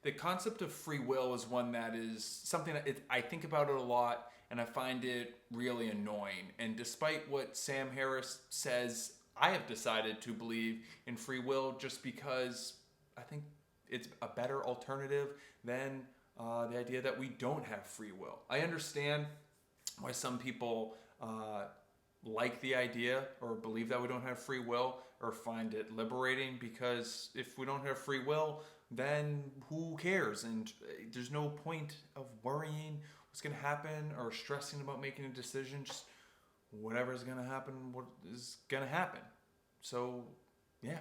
The concept of free will is one that is something that I think about it a lot, and I find it really annoying. And despite what Sam Harris says, I have decided to believe in free will just because I think it's a better alternative than the idea that we don't have free will. I understand why some people like the idea or believe that we don't have free will or find it liberating, because if we don't have free will, then who cares? And there's no point of worrying what's going to happen or stressing about making a decision. Just whatever's going to happen, what is going to happen. So, yeah.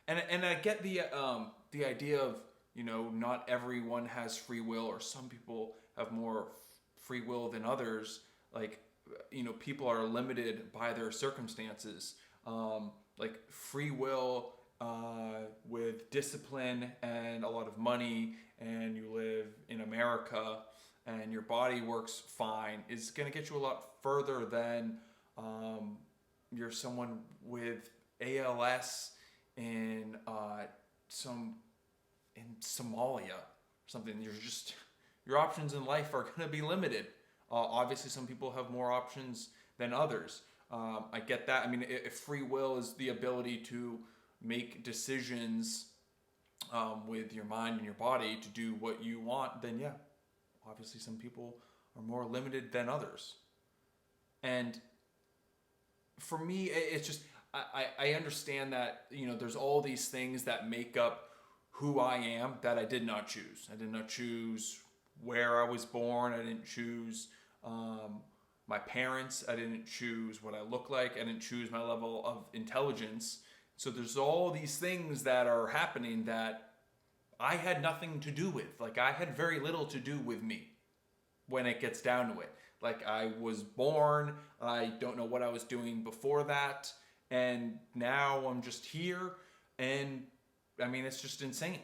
And I get the idea of, not everyone has free will, or some people have more free will than others. Like, people are limited by their circumstances. Like free will with discipline and a lot of money, and you live in America and your body works fine, is going to get you a lot further than you're someone with ALS in some in Somalia or something. Your options in life are going to be limited. Obviously, some people have more options than others. I get that. I mean, if free will is the ability to make decisions with your mind and your body to do what you want, then yeah, obviously some people are more limited than others. And for me, it's just, I understand that, there's all these things that make up who I am that I did not choose. I did not choose where I was born. I didn't choose my parents. I didn't choose what I look like. I didn't choose my level of intelligence. So there's all these things that are happening that I had nothing to do with. Like, I had very little to do with me when it gets down to it. Like, I was born, I don't know what I was doing before that, and now I'm just here, and I mean, it's just insane,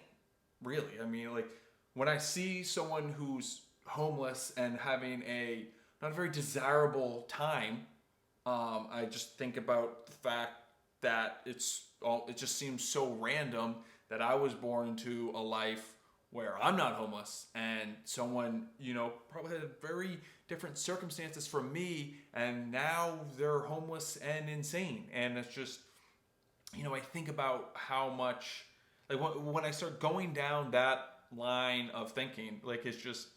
really. I mean, like, when I see someone who's homeless and having a not a very desirable time, I just think about the fact that it just seems so random that I was born into a life where I'm not homeless, and someone, probably had very different circumstances from me, and now they're homeless and insane. And it's just, I think about how much, like, when I start going down that line of thinking, like, it's just,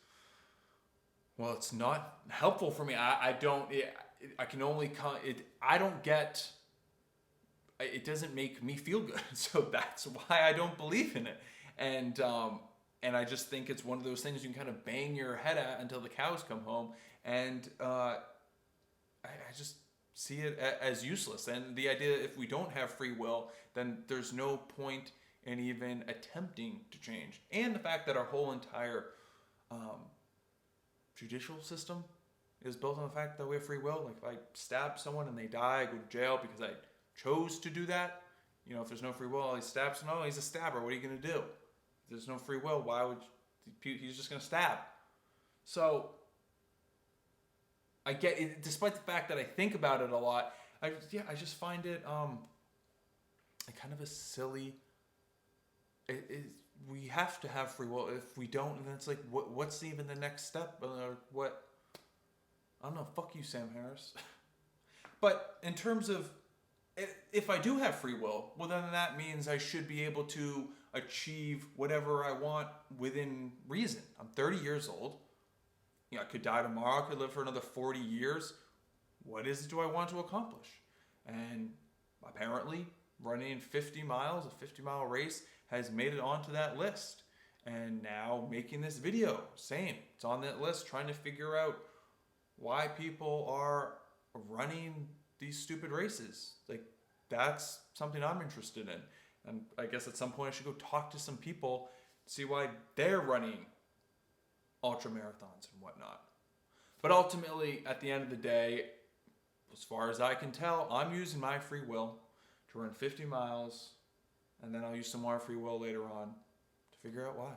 well, it's not helpful for me. I can only I don't get, it doesn't make me feel good. So that's why I don't believe in it. And I just think it's one of those things you can kind of bang your head at until the cows come home. And I just see it as useless. And the idea that if we don't have free will, then there's no point in even attempting to change. And the fact that our whole entire judicial system is built on the fact that we have free will. Like, if I stab someone and they die, I go to jail because I chose to do that. If there's no free will, he stabs someone, he's a stabber. What are you going to do? If there's no free will, why would he's just going to stab? So I get it, despite the fact that I think about it a lot. I just find it kind of a silly. We have to have free will. If we don't, then it's like, what's even the next step? What? I don't know. Fuck you, Sam Harris. But in terms of, if I do have free will, well, then that means I should be able to achieve whatever I want within reason. I'm 30 years old. I could die tomorrow. I could live for another 40 years. What do I want to accomplish? And apparently, running 50 miles, a 50-mile race, has made it onto that list. And now making this video, same. It's on that list, trying to figure out why people are running these stupid races. Like, that's something I'm interested in. And I guess at some point I should go talk to some people, see why they're running ultra marathons and whatnot. But ultimately, at the end of the day, as far as I can tell, I'm using my free will to run 50 miles, and then I'll use some more free will later on to figure out why.